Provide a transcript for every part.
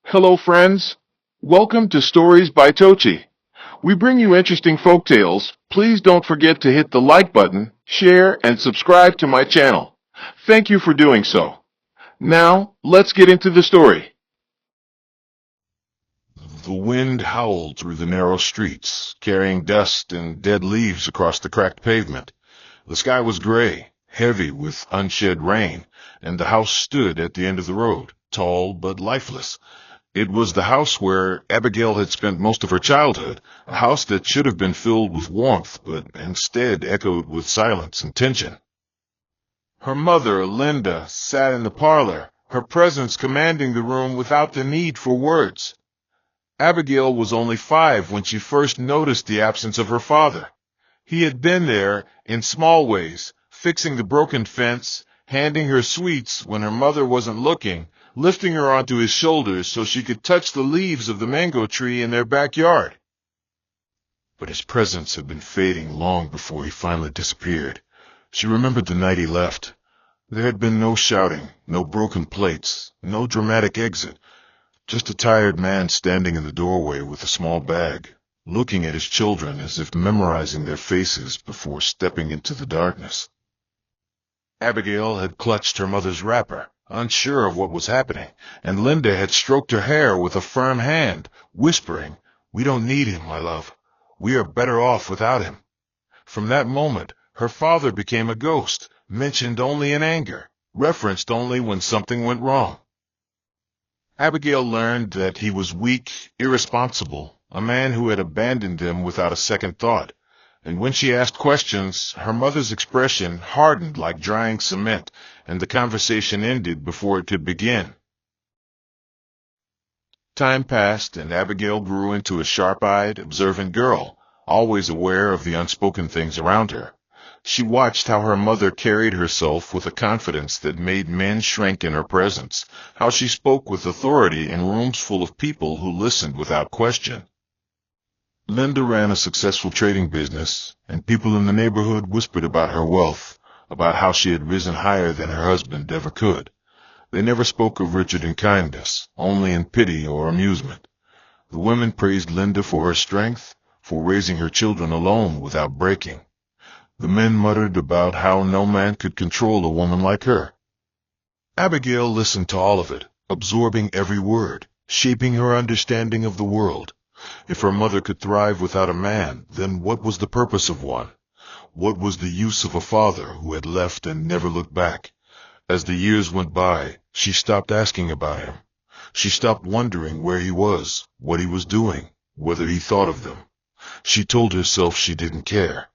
Hello friends. Welcome to Stories by Tocci. We bring you interesting folk tales. Please don't forget to hit the like button, share, and subscribe to my channel. Thank you for doing so. Now, let's get into the story. The wind howled through the narrow streets, carrying dust and dead leaves across the cracked pavement. The sky was gray, heavy with unshed rain, and the house stood at the end of the road, tall but lifeless. It was the house where Abigail had spent most of her childhood, a house that should have been filled with warmth, but instead echoed with silence and tension. Her mother, Linda, sat in the parlor, her presence commanding the room without the need for words. Abigail was only 5 when she first noticed the absence of her father. He had been there, in small ways, fixing the broken fence, handing her sweets when her mother wasn't looking, lifting her onto his shoulders so she could touch the leaves of the mango tree in their backyard. But his presence had been fading long before he finally disappeared. She remembered the night he left. There had been no shouting, no broken plates, no dramatic exit. Just a tired man standing in the doorway with a small bag, looking at his children as if memorizing their faces before stepping into the darkness. Abigail had clutched her mother's wrapper, unsure of what was happening, and Linda had stroked her hair with a firm hand, whispering, "We don't need him, my love. We are better off without him." From that moment, her father became a ghost, mentioned only in anger, referenced only when something went wrong. Abigail learned that he was weak, irresponsible, a man who had abandoned them without a second thought. And when she asked questions, her mother's expression hardened like drying cement, and the conversation ended before it could begin. Time passed, and Abigail grew into a sharp-eyed, observant girl, always aware of the unspoken things around her. She watched how her mother carried herself with a confidence that made men shrink in her presence, how she spoke with authority in rooms full of people who listened without question. Linda ran a successful trading business, and people in the neighborhood whispered about her wealth, about how she had risen higher than her husband ever could. They never spoke of Richard in kindness, only in pity or amusement. The women praised Linda for her strength, for raising her children alone without breaking. The men muttered about how no man could control a woman like her. Abigail listened to all of it, absorbing every word, shaping her understanding of the world. If her mother could thrive without a man, then what was the purpose of one? What was the use of a father who had left and never looked back? As the years went by, she stopped asking about him. She stopped wondering where he was, what he was doing, whether he thought of them. She told herself she didn't care.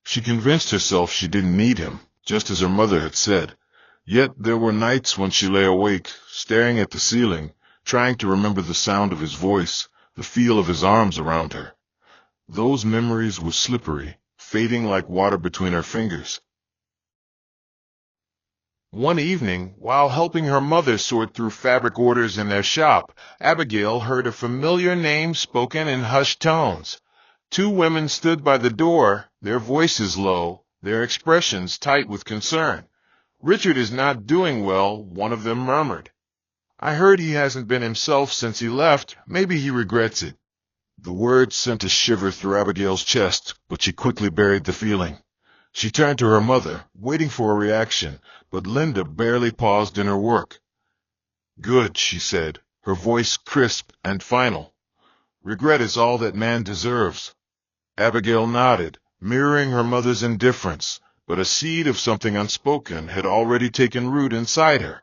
She convinced herself she didn't need him, just as her mother had said. Yet there were nights when she lay awake, staring at the ceiling, trying to remember the sound of his voice, the feel of his arms around her. Those memories were slippery, fading like water between her fingers. One evening, while helping her mother sort through fabric orders in their shop, Abigail heard a familiar name spoken in hushed tones. 2 women stood by the door, their voices low, their expressions tight with concern. "Richard is not doing well," one of them murmured. "I heard he hasn't been himself since he left. Maybe he regrets it." The words sent a shiver through Abigail's chest, but she quickly buried the feeling. She turned to her mother, waiting for a reaction, but Linda barely paused in her work. "Good," she said, her voice crisp and final. "Regret is all that man deserves." Abigail nodded, mirroring her mother's indifference, but a seed of something unspoken had already taken root inside her.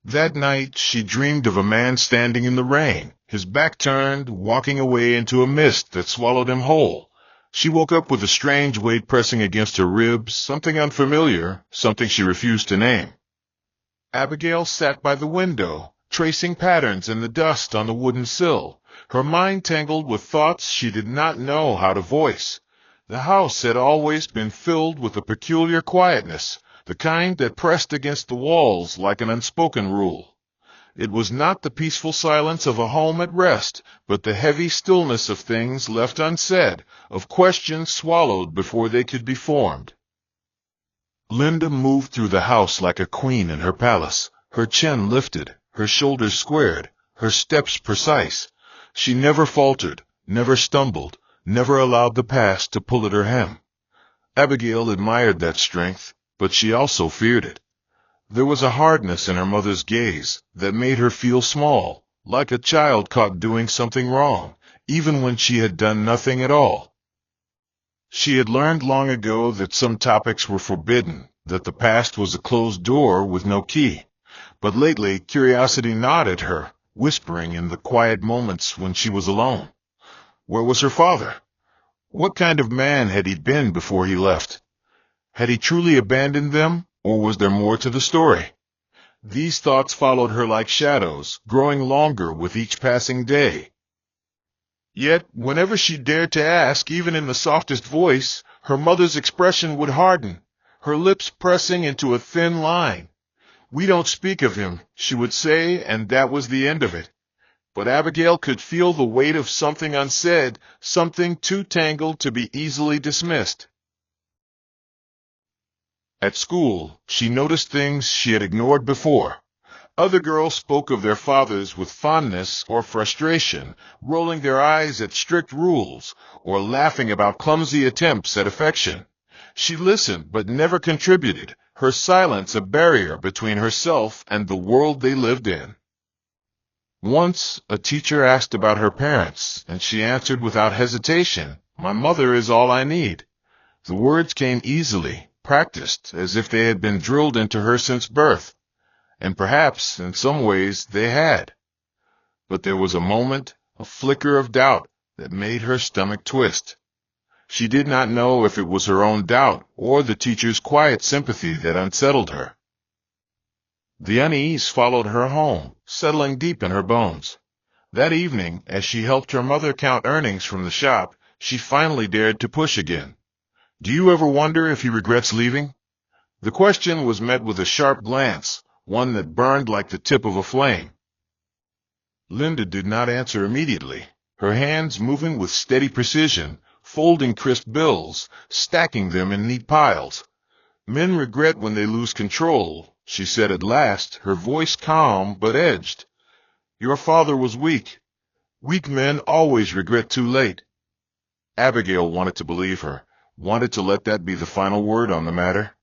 That night she dreamed of a man standing in the rain, his back turned, walking away into a mist that swallowed him whole. She woke up with a strange weight pressing against her ribs, something unfamiliar, something she refused to name. Abigail sat by the window, tracing patterns in the dust on the wooden sill, her mind tangled with thoughts she did not know how to voice. The house had always been filled with a peculiar quietness, the kind that pressed against the walls like an unspoken rule. It was not the peaceful silence of a home at rest, but the heavy stillness of things left unsaid, of questions swallowed before they could be formed. Linda moved through the house like a queen in her palace, her chin lifted, her shoulders squared, her steps precise. She never faltered, never stumbled, never allowed the past to pull at her hem. Abigail admired that strength, but she also feared it. There was a hardness in her mother's gaze that made her feel small, like a child caught doing something wrong, even when she had done nothing at all. She had learned long ago that some topics were forbidden, that the past was a closed door with no key. But lately curiosity gnawed at her, whispering in the quiet moments when she was alone. Where was her father? What kind of man had he been before he left? Had he truly abandoned them, or was there more to the story? These thoughts followed her like shadows, growing longer with each passing day. Yet, whenever she dared to ask, even in the softest voice, her mother's expression would harden, her lips pressing into a thin line. "We don't speak of him," she would say, and that was the end of it. But Abigail could feel the weight of something unsaid, something too tangled to be easily dismissed. At school, she noticed things she had ignored before. Other girls spoke of their fathers with fondness or frustration, rolling their eyes at strict rules, or laughing about clumsy attempts at affection. She listened but never contributed, her silence a barrier between herself and the world they lived in. Once, a teacher asked about her parents, and she answered without hesitation, "My mother is all I need." The words came easily, practiced, as if they had been drilled into her since birth. And perhaps, in some ways, they had. But there was a moment, a flicker of doubt, that made her stomach twist. She did not know if it was her own doubt or the teacher's quiet sympathy that unsettled her. The unease followed her home, settling deep in her bones. That evening, as she helped her mother count earnings from the shop, she finally dared to push again. "Do you ever wonder if he regrets leaving?" The question was met with a sharp glance, one that burned like the tip of a flame. Linda did not answer immediately, her hands moving with steady precision, folding crisp bills, stacking them in neat piles. "Men regret when they lose control," she said at last, her voice calm but edged. "Your father was weak. Weak men always regret too late." Abigail wanted to believe her, wanted to let that be the final word on the matter.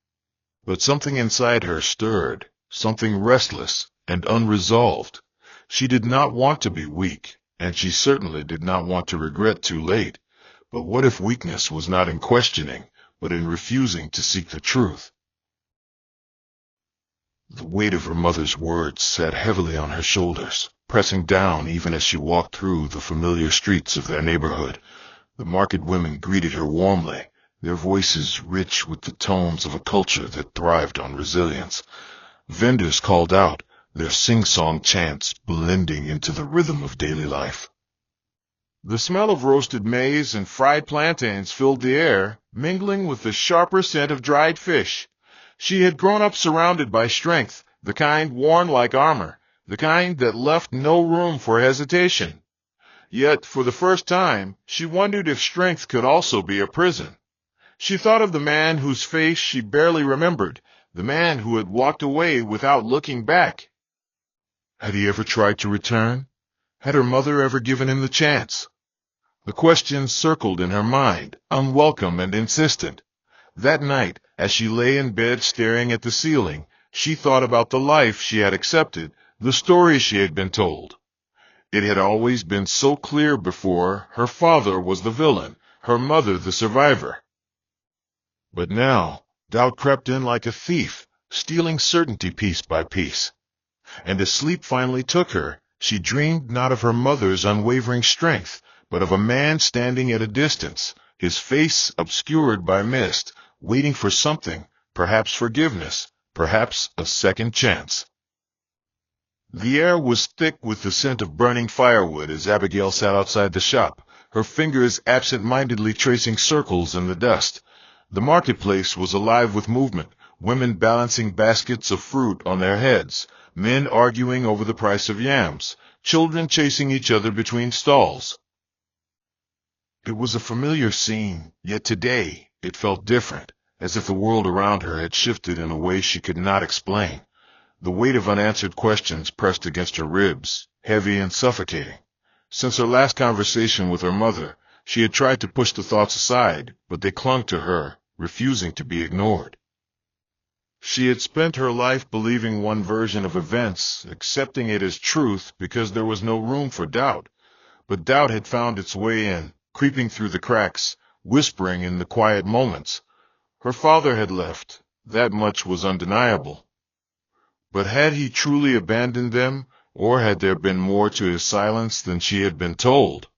But something inside her stirred, something restless and unresolved. She did not want to be weak, and she certainly did not want to regret too late. But what if weakness was not in questioning, but in refusing to seek the truth? The weight of her mother's words sat heavily on her shoulders, pressing down even as she walked through the familiar streets of their neighborhood. The market women greeted her warmly, their voices rich with the tones of a culture that thrived on resilience. Vendors called out, their sing-song chants blending into the rhythm of daily life. The smell of roasted maize and fried plantains filled the air, mingling with the sharper scent of dried fish. She had grown up surrounded by strength, the kind worn like armor, the kind that left no room for hesitation. Yet, for the first time, she wondered if strength could also be a prison. She thought of the man whose face she barely remembered, the man who had walked away without looking back. Had he ever tried to return? Had her mother ever given him the chance? The questions circled in her mind, unwelcome and insistent. That night, as she lay in bed staring at the ceiling, she thought about the life she had accepted, the stories she had been told. It had always been so clear before: her father was the villain, her mother the survivor. But now, doubt crept in like a thief, stealing certainty piece by piece. And as sleep finally took her, she dreamed not of her mother's unwavering strength, but of a man standing at a distance, his face obscured by mist, waiting for something, perhaps forgiveness, perhaps a second chance. The air was thick with the scent of burning firewood as Abigail sat outside the shop, her fingers absent-mindedly tracing circles in the dust. The marketplace was alive with movement, women balancing baskets of fruit on their heads, men arguing over the price of yams, children chasing each other between stalls. It was a familiar scene, yet today it felt different, as if the world around her had shifted in a way she could not explain. The weight of unanswered questions pressed against her ribs, heavy and suffocating. Since her last conversation with her mother, she had tried to push the thoughts aside, but they clung to her, refusing to be ignored. She had spent her life believing one version of events, accepting it as truth because there was no room for doubt. But doubt had found its way in, creeping through the cracks, whispering in the quiet moments. Her father had left. That much was undeniable. But had he truly abandoned them, or had there been more to his silence than she had been told?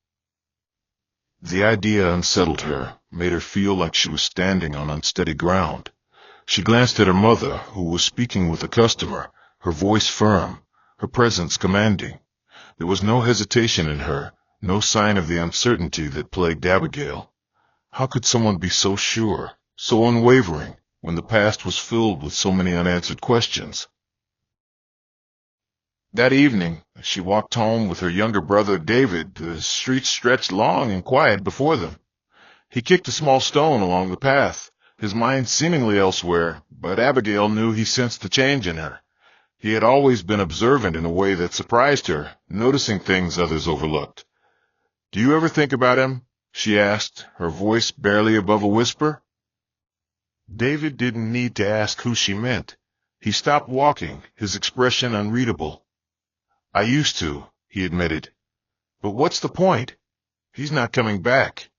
The idea unsettled her, made her feel like she was standing on unsteady ground. She glanced at her mother, who was speaking with a customer, her voice firm, her presence commanding. There was no hesitation in her, no sign of the uncertainty that plagued Abigail. How could someone be so sure, so unwavering, when the past was filled with so many unanswered questions? That evening, as she walked home with her younger brother David, the street stretched long and quiet before them. He kicked a small stone along the path, his mind seemingly elsewhere, but Abigail knew he sensed the change in her. He had always been observant in a way that surprised her, noticing things others overlooked. "Do you ever think about him?" she asked, her voice barely above a whisper. David didn't need to ask who she meant. He stopped walking, his expression unreadable. "I used to," he admitted. "But what's the point? He's not coming back."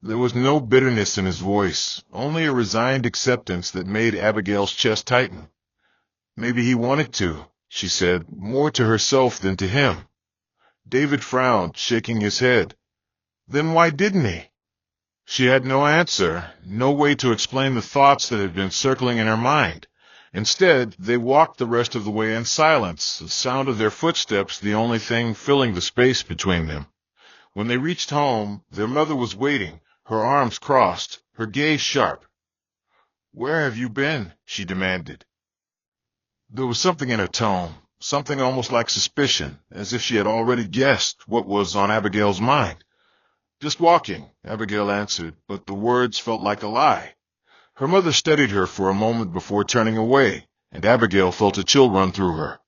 There was no bitterness in his voice, only a resigned acceptance that made Abigail's chest tighten. "Maybe he wanted to," she said, more to herself than to him. David frowned, shaking his head. "Then why didn't he?" She had no answer, no way to explain the thoughts that had been circling in her mind. Instead, they walked the rest of the way in silence, the sound of their footsteps the only thing filling the space between them. When they reached home, their mother was waiting, her arms crossed, her gaze sharp. "Where have you been?" she demanded. There was something in her tone, something almost like suspicion, as if she had already guessed what was on Abigail's mind. "Just walking," Abigail answered, but the words felt like a lie. Her mother steadied her for a moment before turning away, and Abigail felt a chill run through her.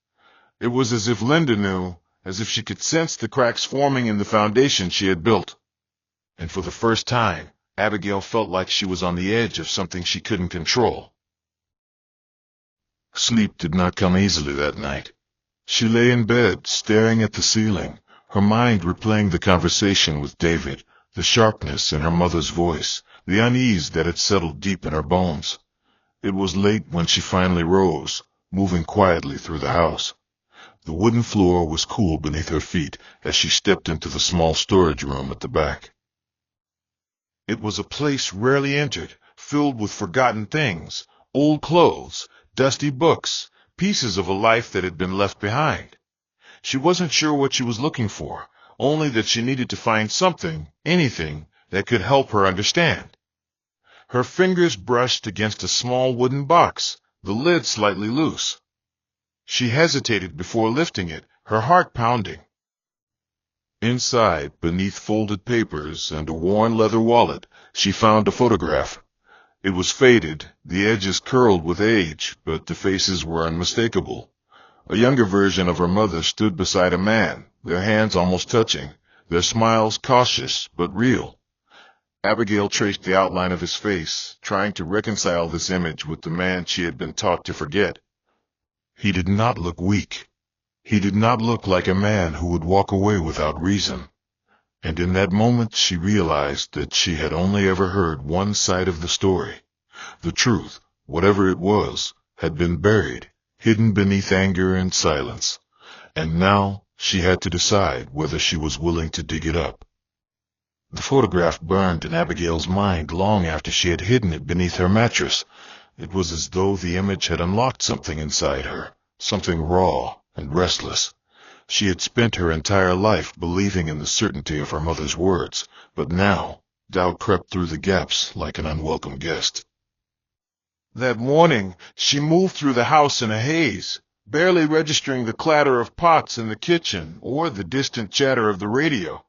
It was as if Linda knew, as if she could sense the cracks forming in the foundation she had built. And for the first time, Abigail felt like she was on the edge of something she couldn't control. Sleep did not come easily that night. She lay in bed, staring at the ceiling, her mind replaying the conversation with David, the sharpness in her mother's voice, the unease that had settled deep in her bones. It was late when she finally rose, moving quietly through the house. The wooden floor was cool beneath her feet as she stepped into the small storage room at the back. It was a place rarely entered, filled with forgotten things, old clothes, dusty books, pieces of a life that had been left behind. She wasn't sure what she was looking for, only that she needed to find something, anything, that could help her understand. Her fingers brushed against a small wooden box, the lid slightly loose. She hesitated before lifting it, her heart pounding. Inside, beneath folded papers and a worn leather wallet, she found a photograph. It was faded, the edges curled with age, but the faces were unmistakable. A younger version of her mother stood beside a man, their hands almost touching, their smiles cautious but real. Abigail traced the outline of his face, trying to reconcile this image with the man she had been taught to forget. He did not look weak. He did not look like a man who would walk away without reason. And in that moment she realized that she had only ever heard one side of the story. The truth, whatever it was, had been buried, hidden beneath anger and silence. And now she had to decide whether she was willing to dig it up. The photograph burned in Abigail's mind long after she had hidden it beneath her mattress. It was as though the image had unlocked something inside her, something raw and restless. She had spent her entire life believing in the certainty of her mother's words, but now doubt crept through the gaps like an unwelcome guest. That morning, she moved through the house in a haze, barely registering the clatter of pots in the kitchen or the distant chatter of the radio.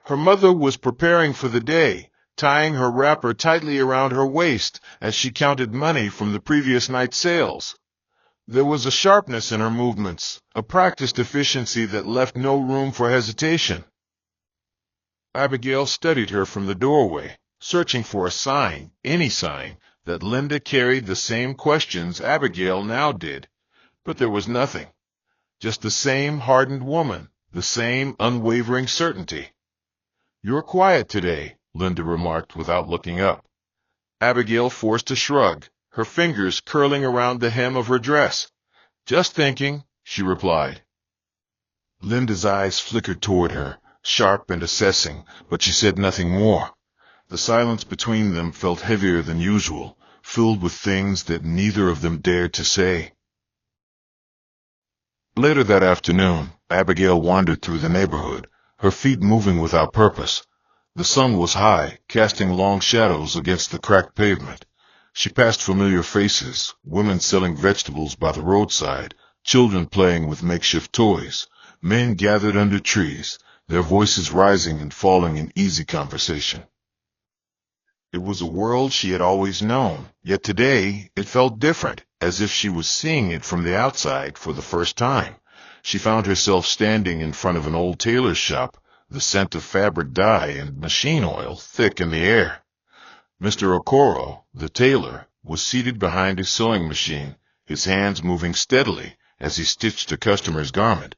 Her mother was preparing for the day, tying her wrapper tightly around her waist as she counted money from the previous night's sales. There was a sharpness in her movements, a practiced efficiency that left no room for hesitation. Abigail studied her from the doorway, searching for a sign, any sign, that Linda carried the same questions Abigail now did. But there was nothing. Just the same hardened woman, the same unwavering certainty. "You're quiet today," Linda remarked without looking up. Abigail forced a shrug, her fingers curling around the hem of her dress. "Just thinking," she replied. Linda's eyes flickered toward her, sharp and assessing, but she said nothing more. The silence between them felt heavier than usual, filled with things that neither of them dared to say. Later that afternoon, Abigail wandered through the neighborhood, her feet moving without purpose. The sun was high, casting long shadows against the cracked pavement. She passed familiar faces, women selling vegetables by the roadside, children playing with makeshift toys, men gathered under trees, their voices rising and falling in easy conversation. It was a world she had always known, yet today it felt different, as if she was seeing it from the outside for the first time. She found herself standing in front of an old tailor's shop, the scent of fabric dye and machine oil thick in the air. Mr. Okoro, the tailor, was seated behind his sewing machine, his hands moving steadily as he stitched a customer's garment.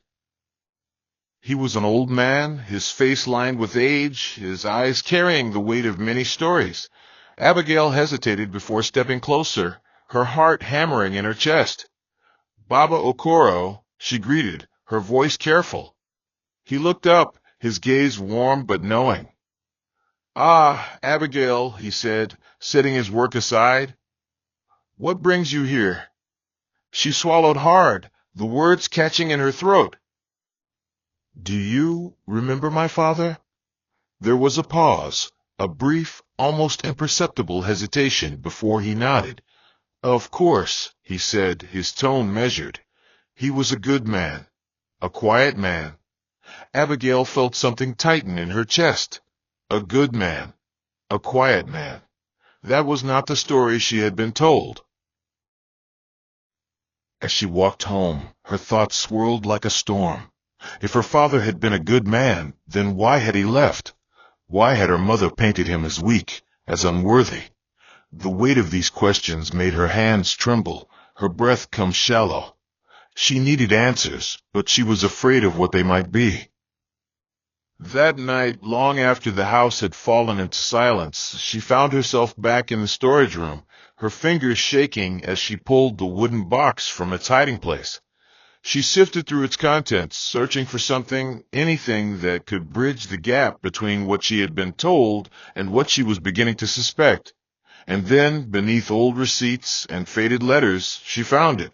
He was an old man, his face lined with age, his eyes carrying the weight of many stories. Abigail hesitated before stepping closer, her heart hammering in her chest. "Baba Okoro," she greeted, her voice careful. He looked up, his gaze warm but knowing. "Ah, Abigail," he said, setting his work aside. "What brings you here?" She swallowed hard, the words catching in her throat. "Do you remember my father?" There was a pause, a brief, almost imperceptible hesitation before he nodded. "Of course," he said, his tone measured. "He was a good man, a quiet man." Abigail felt something tighten in her chest. A good man, a quiet man. That was not the story she had been told. As she walked home, her thoughts swirled like a storm. If her father had been a good man, then why had he left? Why had her mother painted him as weak, as unworthy? The weight of these questions made her hands tremble, her breath come shallow. She needed answers, but she was afraid of what they might be. That night, long after the house had fallen into silence, she found herself back in the storage room, her fingers shaking as she pulled the wooden box from its hiding place. She sifted through its contents, searching for something, anything that could bridge the gap between what she had been told and what she was beginning to suspect. And then, beneath old receipts and faded letters, she found it.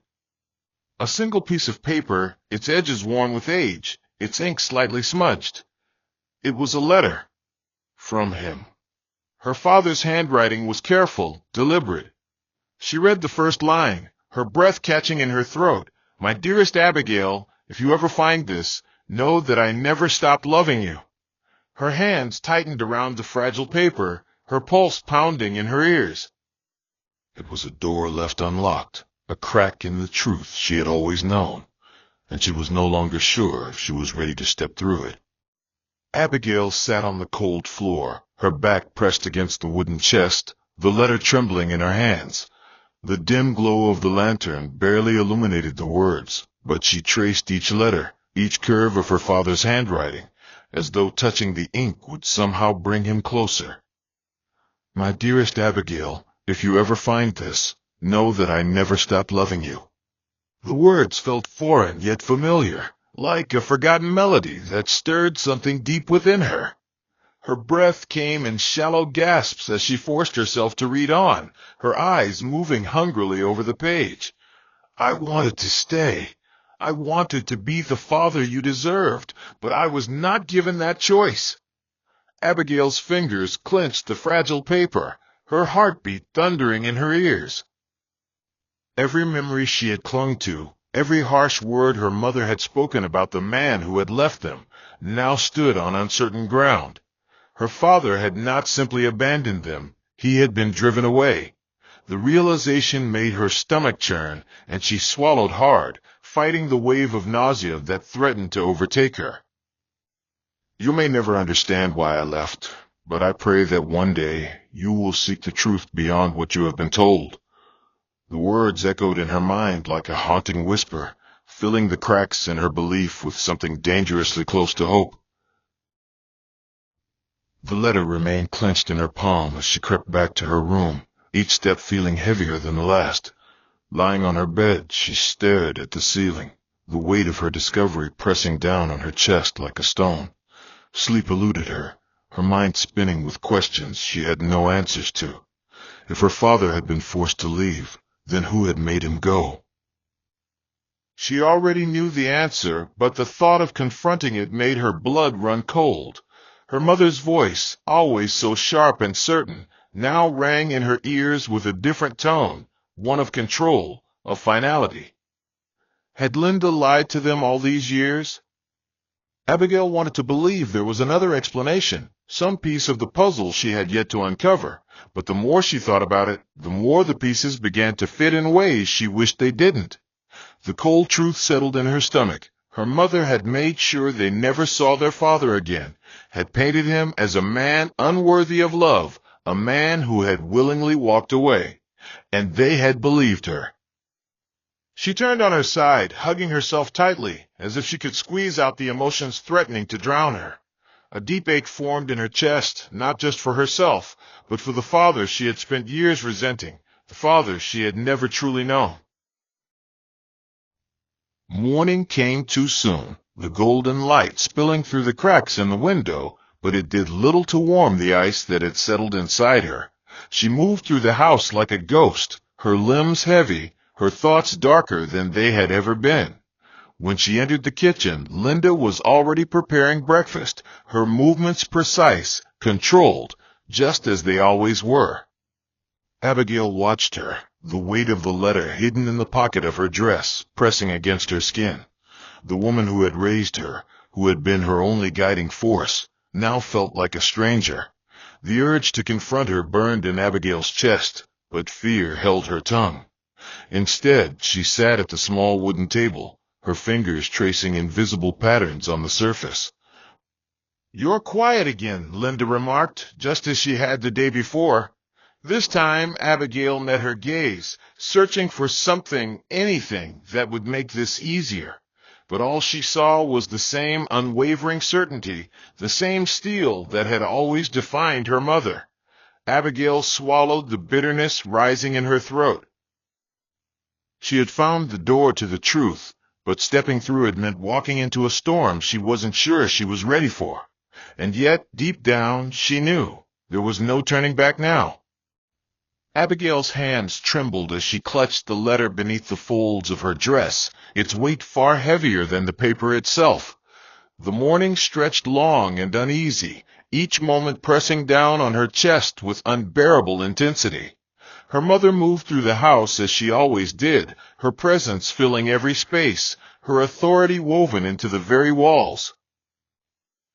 A single piece of paper, its edges worn with age, its ink slightly smudged. It was a letter. From him. Her father's handwriting was careful, deliberate. She read the first line, her breath catching in her throat. "My dearest Abigail, if you ever find this, know that I never stopped loving you." Her hands tightened around the fragile paper, her pulse pounding in her ears. It was a door left unlocked, a crack in the truth she had always known, and she was no longer sure if she was ready to step through it. Abigail sat on the cold floor, her back pressed against the wooden chest, the letter trembling in her hands. The dim glow of the lantern barely illuminated the words, but she traced each letter, each curve of her father's handwriting, as though touching the ink would somehow bring him closer. "My dearest Abigail, if you ever find this, know that I never stopped loving you." The words felt foreign yet familiar, like a forgotten melody that stirred something deep within her. Her breath came in shallow gasps as she forced herself to read on, her eyes moving hungrily over the page. "I wanted to stay. I wanted to be the father you deserved, but I was not given that choice." Abigail's fingers clenched the fragile paper, her heartbeat thundering in her ears. Every memory she had clung to, every harsh word her mother had spoken about the man who had left them, now stood on uncertain ground. Her father had not simply abandoned them, he had been driven away. The realization made her stomach churn, and she swallowed hard, fighting the wave of nausea that threatened to overtake her. You may never understand why I left, but I pray that one day you will seek the truth beyond what you have been told. The words echoed in her mind like a haunting whisper, filling the cracks in her belief with something dangerously close to hope. The letter remained clenched in her palm as she crept back to her room, each step feeling heavier than the last. Lying on her bed, she stared at the ceiling, the weight of her discovery pressing down on her chest like a stone. Sleep eluded her, her mind spinning with questions she had no answers to. If her father had been forced to leave, then who had made him go? She already knew the answer, but the thought of confronting it made her blood run cold. Her mother's voice, always so sharp and certain, now rang in her ears with a different tone, one of control, of finality. Had Linda lied to them all these years? Abigail wanted to believe there was another explanation, some piece of the puzzle she had yet to uncover, but the more she thought about it, the more the pieces began to fit in ways she wished they didn't. The cold truth settled in her stomach. Her mother had made sure they never saw their father again, had painted him as a man unworthy of love, a man who had willingly walked away, and they had believed her. She turned on her side, hugging herself tightly, as if she could squeeze out the emotions threatening to drown her. A deep ache formed in her chest, not just for herself, but for the father she had spent years resenting, the father she had never truly known. Morning came too soon, the golden light spilling through the cracks in the window, but it did little to warm the ice that had settled inside her. She moved through the house like a ghost, her limbs heavy, her thoughts darker than they had ever been. When she entered the kitchen, Linda was already preparing breakfast, her movements precise, controlled, just as they always were. Abigail watched her, the weight of the letter hidden in the pocket of her dress, pressing against her skin. The woman who had raised her, who had been her only guiding force, now felt like a stranger. The urge to confront her burned in Abigail's chest, but fear held her tongue. Instead, she sat at the small wooden table, her fingers tracing invisible patterns on the surface. "You're quiet again," Linda remarked, just as she had the day before. This time, Abigail met her gaze, searching for something, anything, that would make this easier. But all she saw was the same unwavering certainty, the same steel that had always defined her mother. Abigail swallowed the bitterness rising in her throat. She had found the door to the truth, but stepping through it meant walking into a storm she wasn't sure she was ready for. And yet, deep down, she knew there was no turning back now. Abigail's hands trembled as she clutched the letter beneath the folds of her dress, its weight far heavier than the paper itself. The morning stretched long and uneasy, each moment pressing down on her chest with unbearable intensity. Her mother moved through the house as she always did, her presence filling every space, her authority woven into the very walls.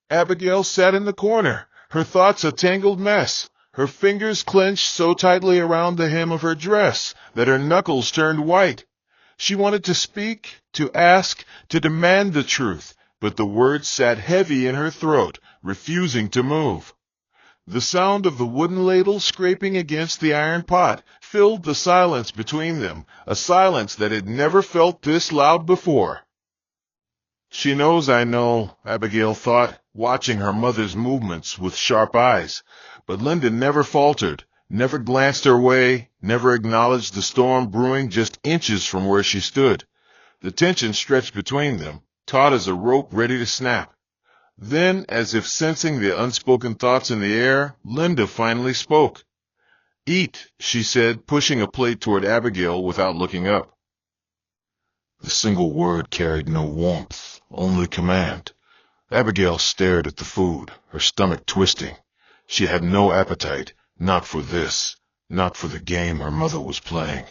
Abigail sat in the corner, her thoughts a tangled mess, her fingers clenched so tightly around the hem of her dress that her knuckles turned white. She wanted to speak, to ask, to demand the truth, but the words sat heavy in her throat, refusing to move. The sound of the wooden ladle scraping against the iron pot filled the silence between them, a silence that had never felt this loud before. She knows I know, Abigail thought, watching her mother's movements with sharp eyes. But Linda never faltered, never glanced her way, never acknowledged the storm brewing just inches from where she stood. The tension stretched between them, taut as a rope ready to snap. Then, as if sensing the unspoken thoughts in the air, Linda finally spoke. "Eat," she said, pushing a plate toward Abigail without looking up. The single word carried no warmth, only command. Abigail stared at the food, her stomach twisting. She had no appetite, not for this, not for the game her mother was playing.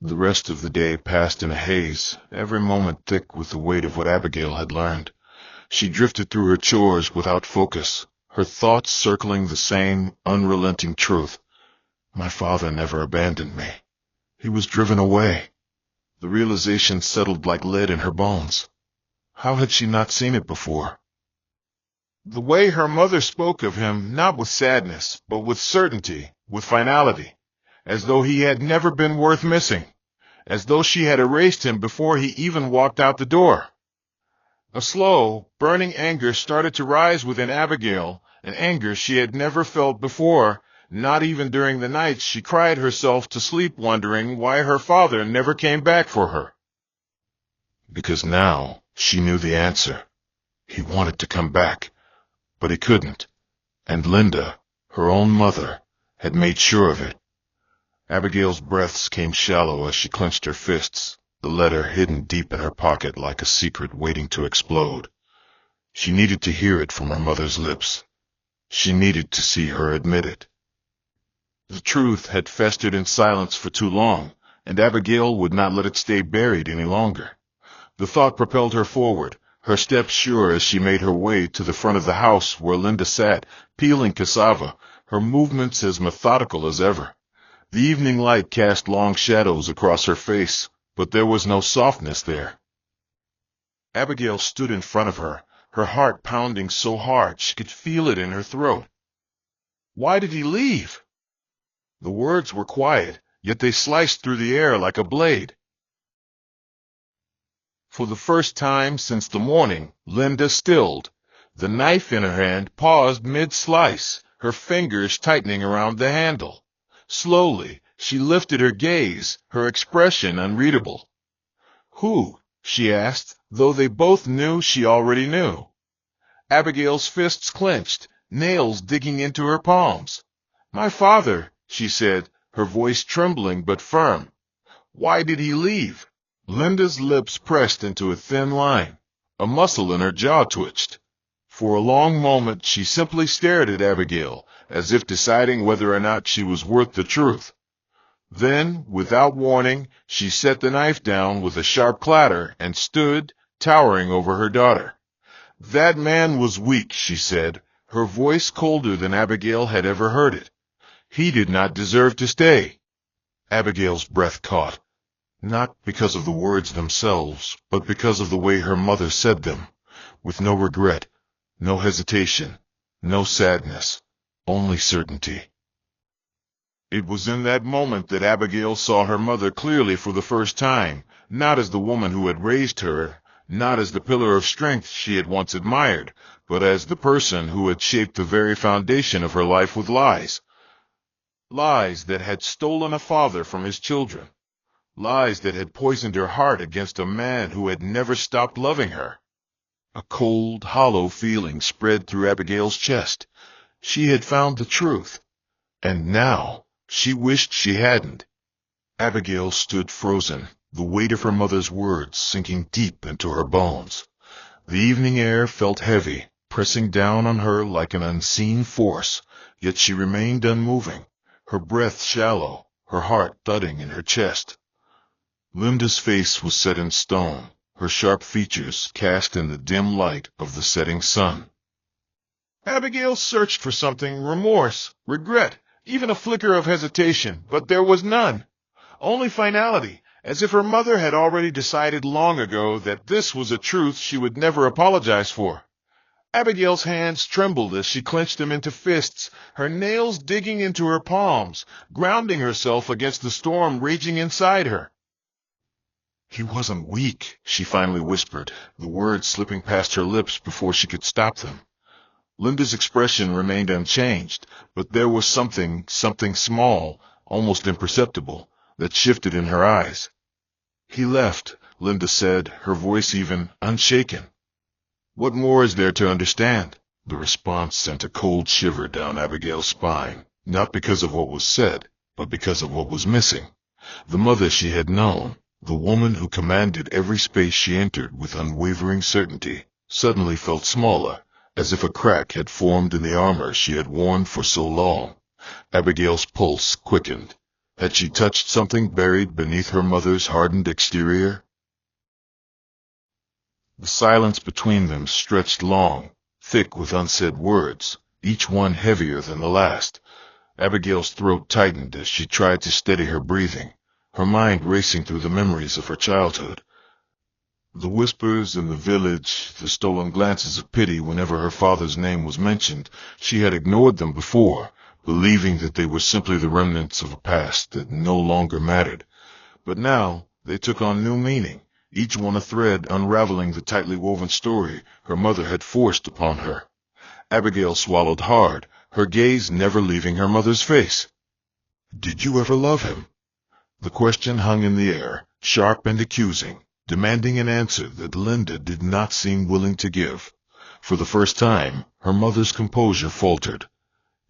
The rest of the day passed in a haze, every moment thick with the weight of what Abigail had learned. She drifted through her chores without focus, her thoughts circling the same unrelenting truth. My father never abandoned me. He was driven away. The realization settled like lead in her bones. How had she not seen it before? The way her mother spoke of him, not with sadness, but with certainty, with finality, as though he had never been worth missing, as though she had erased him before he even walked out the door. A slow, burning anger started to rise within Abigail, an anger she had never felt before, not even during the nights she cried herself to sleep wondering why her father never came back for her. Because now she knew the answer. He wanted to come back, but he couldn't, and Linda, her own mother, had made sure of it. Abigail's breaths came shallow as she clenched her fists, the letter hidden deep in her pocket like a secret waiting to explode. She needed to hear it from her mother's lips. She needed to see her admit it. The truth had festered in silence for too long, and Abigail would not let it stay buried any longer. The thought propelled her forward, her steps sure as she made her way to the front of the house where Linda sat, peeling cassava, her movements as methodical as ever. The evening light cast long shadows across her face, but there was no softness there. Abigail stood in front of her, her heart pounding so hard she could feel it in her throat. Why did he leave? The words were quiet, yet they sliced through the air like a blade. For the first time since the morning, Linda stilled. The knife in her hand paused mid-slice, her fingers tightening around the handle. Slowly, she lifted her gaze, her expression unreadable. Who? She asked, though they both knew she already knew. Abigail's fists clenched, nails digging into her palms. My father, she said, her voice trembling but firm. Why did he leave? Linda's lips pressed into a thin line. A muscle in her jaw twitched. For a long moment she simply stared at Abigail, as if deciding whether or not she was worth the truth. Then, without warning, she set the knife down with a sharp clatter and stood, towering over her daughter. That man was weak, she said, her voice colder than Abigail had ever heard it. He did not deserve to stay. Abigail's breath caught, not because of the words themselves, but because of the way her mother said them, with no regret, no hesitation, no sadness, only certainty. It was in that moment that Abigail saw her mother clearly for the first time, not as the woman who had raised her, not as the pillar of strength she had once admired, but as the person who had shaped the very foundation of her life with lies. Lies that had stolen a father from his children. Lies that had poisoned her heart against a man who had never stopped loving her. A cold, hollow feeling spread through Abigail's chest. She had found the truth, and now she wished she hadn't. Abigail stood frozen, the weight of her mother's words sinking deep into her bones. The evening air felt heavy, pressing down on her like an unseen force, yet she remained unmoving, her breath shallow, her heart thudding in her chest. Linda's face was set in stone, her sharp features cast in the dim light of the setting sun. Abigail searched for something, remorse, regret, even a flicker of hesitation, but there was none. Only finality, as if her mother had already decided long ago that this was a truth she would never apologize for. Abigail's hands trembled as she clenched them into fists, her nails digging into her palms, grounding herself against the storm raging inside her. He wasn't weak, she finally whispered, the words slipping past her lips before she could stop them. Linda's expression remained unchanged, but there was something small, almost imperceptible, that shifted in her eyes. He left, Linda said, her voice even unshaken. What more is there to understand? The response sent a cold shiver down Abigail's spine, not because of what was said, but because of what was missing. The mother she had known, the woman who commanded every space she entered with unwavering certainty, suddenly felt smaller, as if a crack had formed in the armor she had worn for so long. Abigail's pulse quickened. Had she touched something buried beneath her mother's hardened exterior? The silence between them stretched long, thick with unsaid words, each one heavier than the last. Abigail's throat tightened as she tried to steady her breathing, her mind racing through the memories of her childhood. The whispers in the village, the stolen glances of pity whenever her father's name was mentioned, she had ignored them before, believing that they were simply the remnants of a past that no longer mattered. But now they took on new meaning, each one a thread unraveling the tightly woven story her mother had forced upon her. Abigail swallowed hard, her gaze never leaving her mother's face. "Did you ever love him?" The question hung in the air, sharp and accusing, demanding an answer that Linda did not seem willing to give. For the first time, her mother's composure faltered.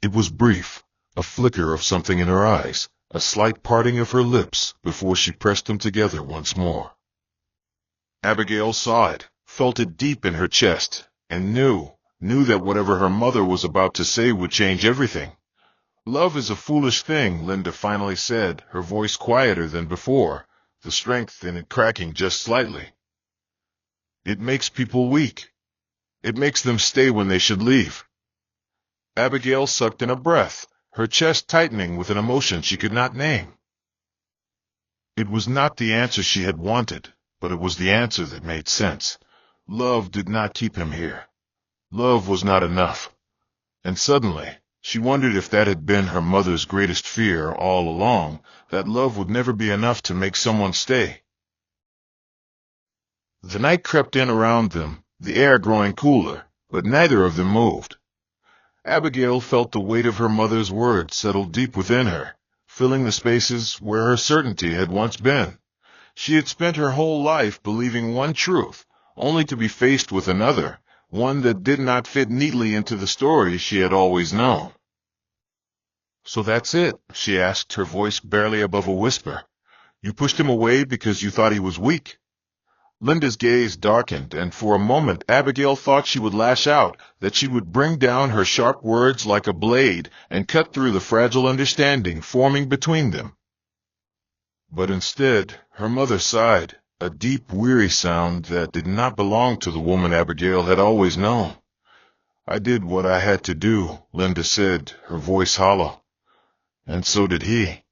It was brief, a flicker of something in her eyes, a slight parting of her lips before she pressed them together once more. Abigail saw it, felt it deep in her chest, and knew that whatever her mother was about to say would change everything. "Love is a foolish thing," Linda finally said, her voice quieter than before, the strength in it cracking just slightly. "It makes people weak. It makes them stay when they should leave." Abigail sucked in a breath, her chest tightening with an emotion she could not name. It was not the answer she had wanted, but it was the answer that made sense. Love did not keep him here. Love was not enough. And suddenly, she wondered if that had been her mother's greatest fear all along, that love would never be enough to make someone stay. The night crept in around them, the air growing cooler, but neither of them moved. Abigail felt the weight of her mother's words settle deep within her, filling the spaces where her certainty had once been. She had spent her whole life believing one truth, only to be faced with another, one that did not fit neatly into the story she had always known. "So that's it?" she asked, her voice barely above a whisper. "You pushed him away because you thought he was weak?" Linda's gaze darkened, and for a moment Abigail thought she would lash out, that she would bring down her sharp words like a blade and cut through the fragile understanding forming between them. But instead, her mother sighed, a deep, weary sound that did not belong to the woman Abigail had always known. "I did what I had to do," Linda said, her voice hollow. "And so did he."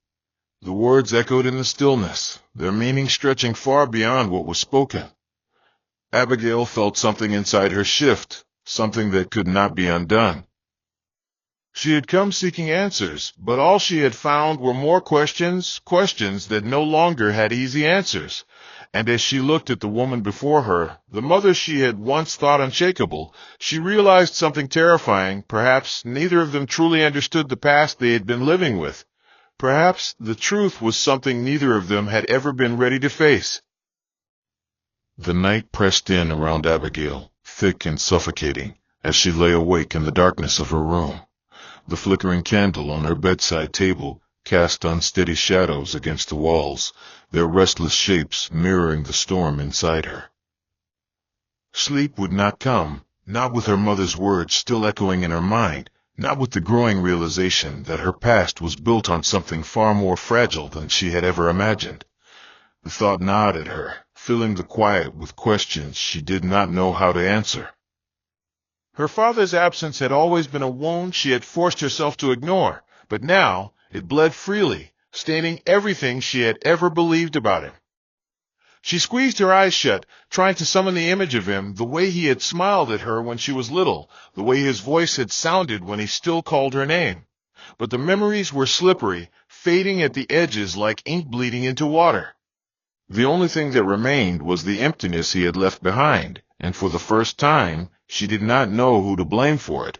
The words echoed in the stillness, their meaning stretching far beyond what was spoken. Abigail felt something inside her shift, something that could not be undone. She had come seeking answers, but all she had found were more questions that no longer had easy answers. And as she looked at the woman before her, the mother she had once thought unshakable, she realized something terrifying. Perhaps neither of them truly understood the past they had been living with. Perhaps the truth was something neither of them had ever been ready to face. The night pressed in around Abigail, thick and suffocating, as she lay awake in the darkness of her room. The flickering candle on her bedside table cast unsteady shadows against the walls, their restless shapes mirroring the storm inside her. Sleep would not come, not with her mother's words still echoing in her mind, not with the growing realization that her past was built on something far more fragile than she had ever imagined. The thought gnawed at her, filling the quiet with questions she did not know how to answer. Her father's absence had always been a wound she had forced herself to ignore, but now it bled freely, staining everything she had ever believed about him. She squeezed her eyes shut, trying to summon the image of him, the way he had smiled at her when she was little, the way his voice had sounded when he still called her name. But the memories were slippery, fading at the edges like ink bleeding into water. The only thing that remained was the emptiness he had left behind, and for the first time, she did not know who to blame for it.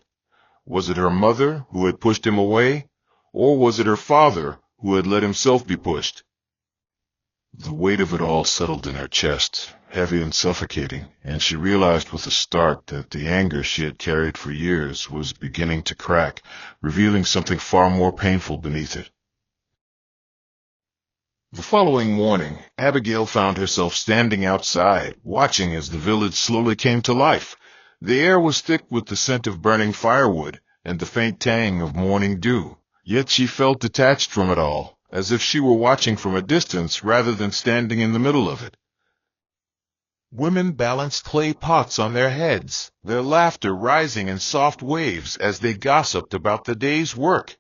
Was it her mother who had pushed him away, or was it her father who had let himself be pushed? The weight of it all settled in her chest, heavy and suffocating, and she realized with a start that the anger she had carried for years was beginning to crack, revealing something far more painful beneath it. The following morning, Abigail found herself standing outside, watching as the village slowly came to life. The air was thick with the scent of burning firewood and the faint tang of morning dew, yet she felt detached from it all, as if she were watching from a distance rather than standing in the middle of it. Women balanced clay pots on their heads, their laughter rising in soft waves as they gossiped about the day's work.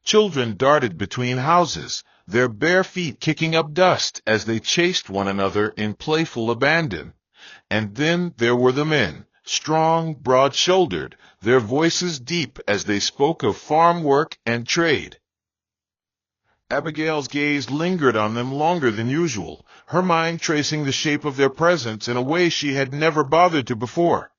Children darted between houses, their bare feet kicking up dust as they chased one another in playful abandon. And then there were the men, strong, broad-shouldered, their voices deep as they spoke of farm work and trade. Abigail's gaze lingered on them longer than usual, her mind tracing the shape of their presence in a way she had never bothered to before.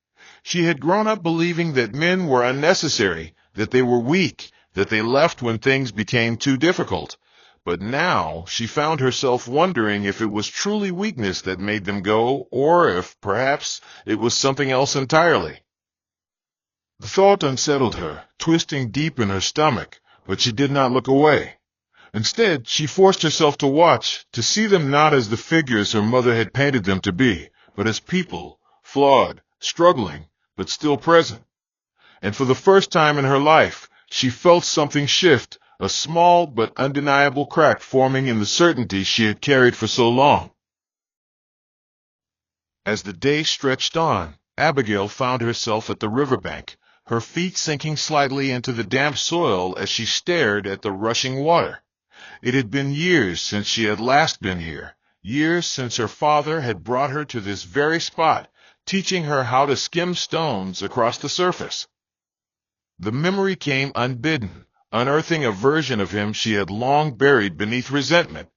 She had grown up believing that men were unnecessary, that they were weak, that they left when things became too difficult. But now she found herself wondering if it was truly weakness that made them go, or if, perhaps, it was something else entirely. The thought unsettled her, twisting deep in her stomach, but she did not look away. Instead, she forced herself to watch, to see them not as the figures her mother had painted them to be, but as people, flawed, struggling, but still present. And for the first time in her life, she felt something shift, a small but undeniable crack forming in the certainty she had carried for so long. As the day stretched on, Abigail found herself at the riverbank, her feet sinking slightly into the damp soil as she stared at the rushing water. It had been years since she had last been here, years since her father had brought her to this very spot, teaching her how to skim stones across the surface. The memory came unbidden, unearthing a version of him she had long buried beneath resentment.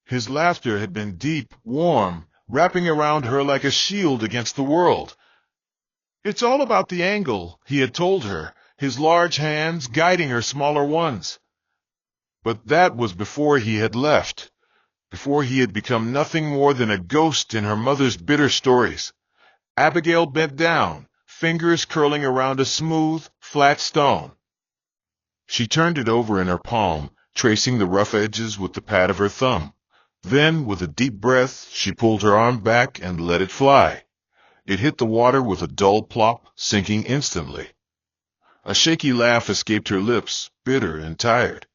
His laughter had been deep, warm, wrapping around her like a shield against the world. "It's all about the angle," he had told her, his large hands guiding her smaller ones. But that was before he had left, before he had become nothing more than a ghost in her mother's bitter stories. Abigail bent down, fingers curling around a smooth, flat stone. She turned it over in her palm, tracing the rough edges with the pad of her thumb. Then, with a deep breath, she pulled her arm back and let it fly. It hit the water with a dull plop, sinking instantly. A shaky laugh escaped her lips, bitter and tired.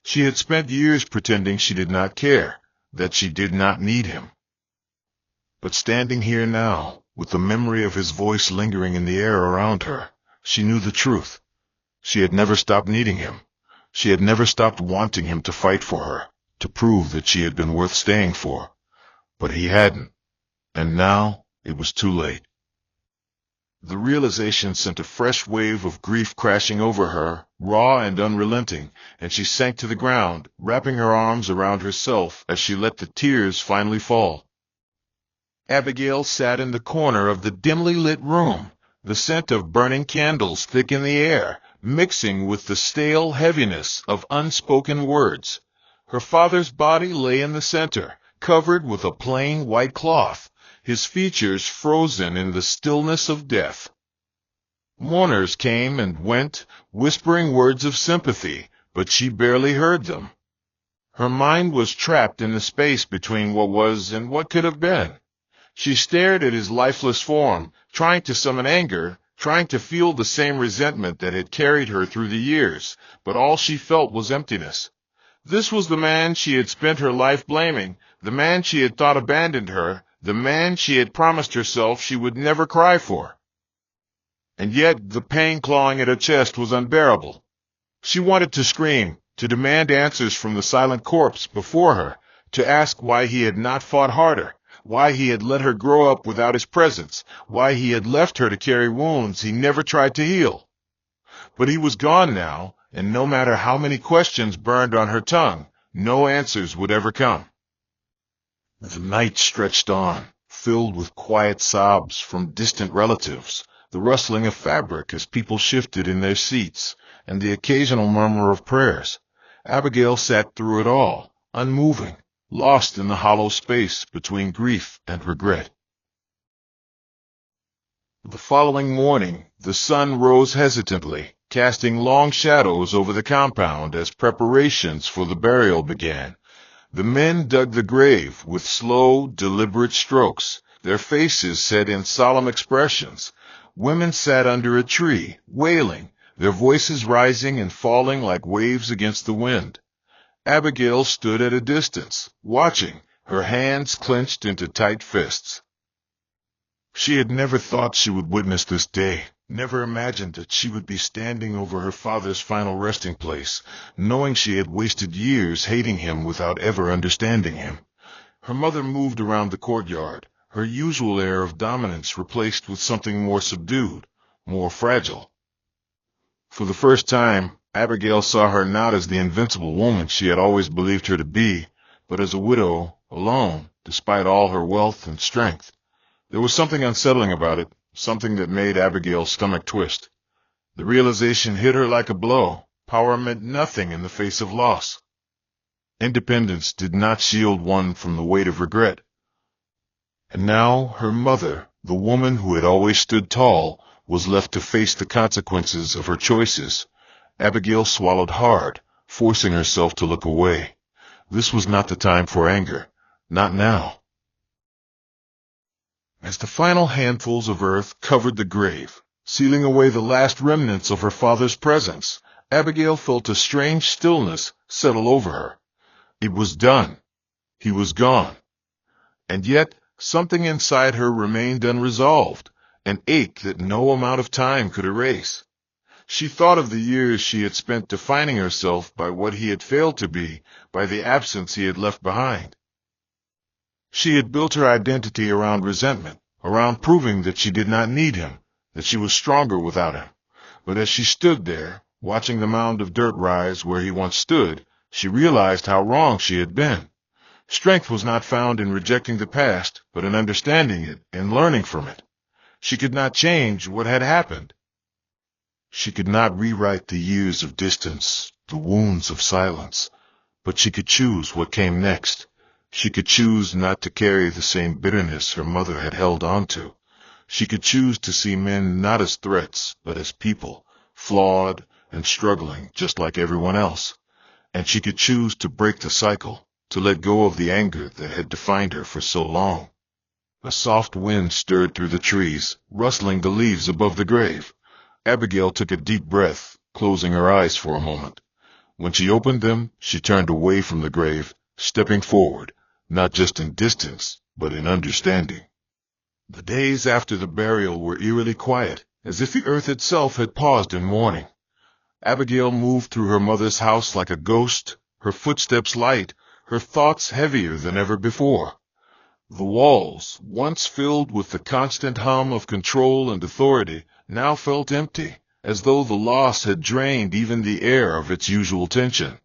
She had spent years pretending she did not care, that she did not need him. But standing here now, with the memory of his voice lingering in the air around her, she knew the truth. She had never stopped needing him. She had never stopped wanting him to fight for her, to prove that she had been worth staying for. But he hadn't, and now it was too late. The realization sent a fresh wave of grief crashing over her, raw and unrelenting, and she sank to the ground, wrapping her arms around herself as she let the tears finally fall. Abigail sat in the corner of the dimly lit room, the scent of burning candles thick in the air, mixing with the stale heaviness of unspoken words. Her father's body lay in the center, covered with a plain white cloth, his features frozen in the stillness of death. Mourners came and went, whispering words of sympathy, but she barely heard them. Her mind was trapped in the space between what was and what could have been. She stared at his lifeless form, trying to summon anger, trying to feel the same resentment that had carried her through the years, but all she felt was emptiness. This was the man she had spent her life blaming, the man she had thought abandoned her, the man she had promised herself she would never cry for. And yet the pain clawing at her chest was unbearable. She wanted to scream, to demand answers from the silent corpse before her, to ask why he had not fought harder, why he had let her grow up without his presence, why he had left her to carry wounds he never tried to heal. But he was gone now, and no matter how many questions burned on her tongue, no answers would ever come. The night stretched on, filled with quiet sobs from distant relatives, the rustling of fabric as people shifted in their seats, and the occasional murmur of prayers. Abigail sat through it all, unmoving, lost in the hollow space between grief and regret. The following morning, the sun rose hesitantly, casting long shadows over the compound as preparations for the burial began. The men dug the grave with slow, deliberate strokes, their faces set in solemn expressions. Women sat under a tree, wailing, their voices rising and falling like waves against the wind. Abigail stood at a distance, watching, her hands clenched into tight fists. She had never thought she would witness this day, never imagined that she would be standing over her father's final resting place, knowing she had wasted years hating him without ever understanding him. Her mother moved around the courtyard, her usual air of dominance replaced with something more subdued, more fragile. For the first time, Abigail saw her not as the invincible woman she had always believed her to be, but as a widow, alone, despite all her wealth and strength. There was something unsettling about it, something that made Abigail's stomach twist. The realization hit her like a blow. Power meant nothing in the face of loss. Independence did not shield one from the weight of regret. And now her mother, the woman who had always stood tall, was left to face the consequences of her choices. Abigail swallowed hard, forcing herself to look away. This was not the time for anger. Not now. As the final handfuls of earth covered the grave, sealing away the last remnants of her father's presence, Abigail felt a strange stillness settle over her. It was done. He was gone. And yet, something inside her remained unresolved, an ache that no amount of time could erase. She thought of the years she had spent defining herself by what he had failed to be, by the absence he had left behind. She had built her identity around resentment, around proving that she did not need him, that she was stronger without him. But as she stood there, watching the mound of dirt rise where he once stood, she realized how wrong she had been. Strength was not found in rejecting the past, but in understanding it and learning from it. She could not change what had happened. She could not rewrite the years of distance, the wounds of silence, but she could choose what came next. She could choose not to carry the same bitterness her mother had held on to. She could choose to see men not as threats, but as people, flawed and struggling just like everyone else. And she could choose to break the cycle, to let go of the anger that had defined her for so long. A soft wind stirred through the trees, rustling the leaves above the grave. Abigail took a deep breath, closing her eyes for a moment. When she opened them, she turned away from the grave, stepping forward, not just in distance, but in understanding. The days after the burial were eerily quiet, as if the earth itself had paused in mourning. Abigail moved through her mother's house like a ghost, her footsteps light, her thoughts heavier than ever before. The walls, once filled with the constant hum of control and authority, now felt empty, as though the loss had drained even the air of its usual tension.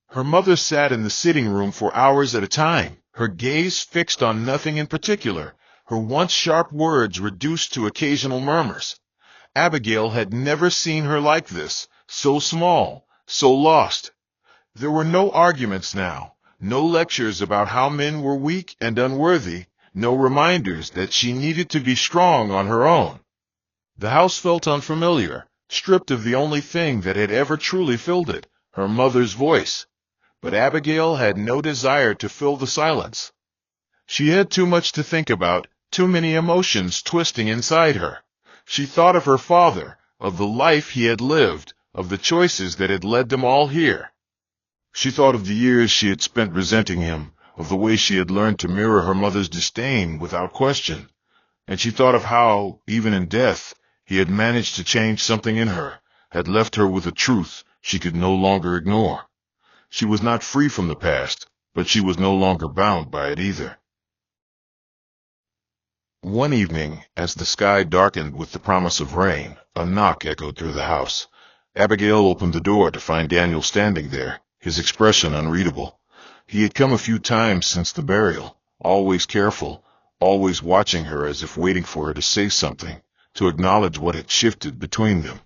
Her mother sat in the sitting room for hours at a time, her gaze fixed on nothing in particular, her once sharp words reduced to occasional murmurs. Abigail had never seen her like this, so small, so lost. There were no arguments now, no lectures about how men were weak and unworthy, no reminders that she needed to be strong on her own. The house felt unfamiliar, stripped of the only thing that had ever truly filled it, her mother's voice. But Abigail had no desire to fill the silence. She had too much to think about, too many emotions twisting inside her. She thought of her father, of the life he had lived, of the choices that had led them all here. She thought of the years she had spent resenting him, of the way she had learned to mirror her mother's disdain without question. And she thought of how, even in death, he had managed to change something in her, had left her with a truth she could no longer ignore. She was not free from the past, but she was no longer bound by it either. One evening, as the sky darkened with the promise of rain, a knock echoed through the house. Abigail opened the door to find Daniel standing there, his expression unreadable. He had come a few times since the burial, always careful, always watching her as if waiting for her to say something, to acknowledge what had shifted between them.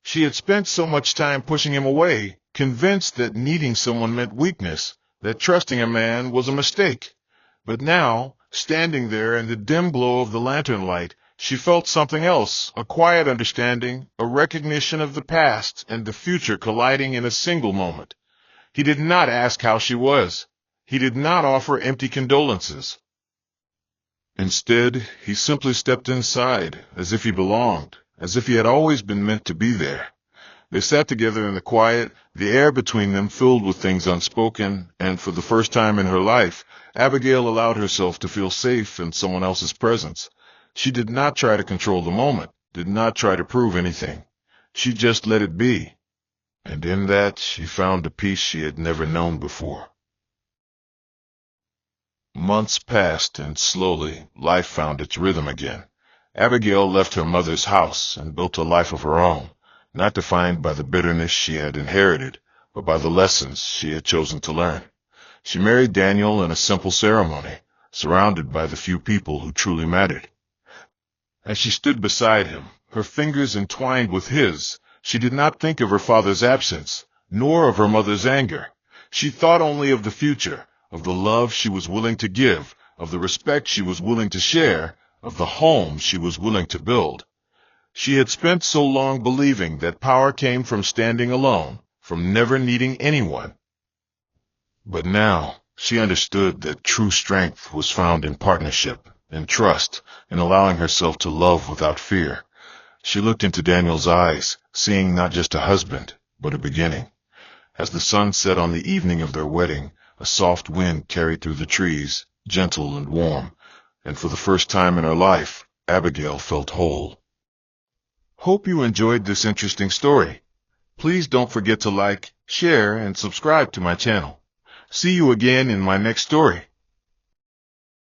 She had spent so much time pushing him away, convinced that needing someone meant weakness, that trusting a man was a mistake. But now, standing there in the dim glow of the lantern light, she felt something else, a quiet understanding, a recognition of the past and the future colliding in a single moment. He did not ask how she was. He did not offer empty condolences. Instead, he simply stepped inside, as if he belonged, as if he had always been meant to be there. They sat together in the quiet, the air between them filled with things unspoken, and for the first time in her life, Abigail allowed herself to feel safe in someone else's presence. She did not try to control the moment, did not try to prove anything. She just let it be. And in that, she found a peace she had never known before. Months passed, and slowly, life found its rhythm again. Abigail left her mother's house and built a life of her own, not defined by the bitterness she had inherited, but by the lessons she had chosen to learn. She married Daniel in a simple ceremony, surrounded by the few people who truly mattered. As she stood beside him, her fingers entwined with his, she did not think of her father's absence, nor of her mother's anger. She thought only of the future, of the love she was willing to give, of the respect she was willing to share, of the home she was willing to build. She had spent so long believing that power came from standing alone, from never needing anyone. But now, she understood that true strength was found in partnership, in trust, in allowing herself to love without fear. She looked into Daniel's eyes, seeing not just a husband, but a beginning. As the sun set on the evening of their wedding, a soft wind carried through the trees, gentle and warm, and for the first time in her life, Abigail felt whole. Hope you enjoyed this interesting story. Please don't forget to like, share, and subscribe to my channel. See you again in my next story.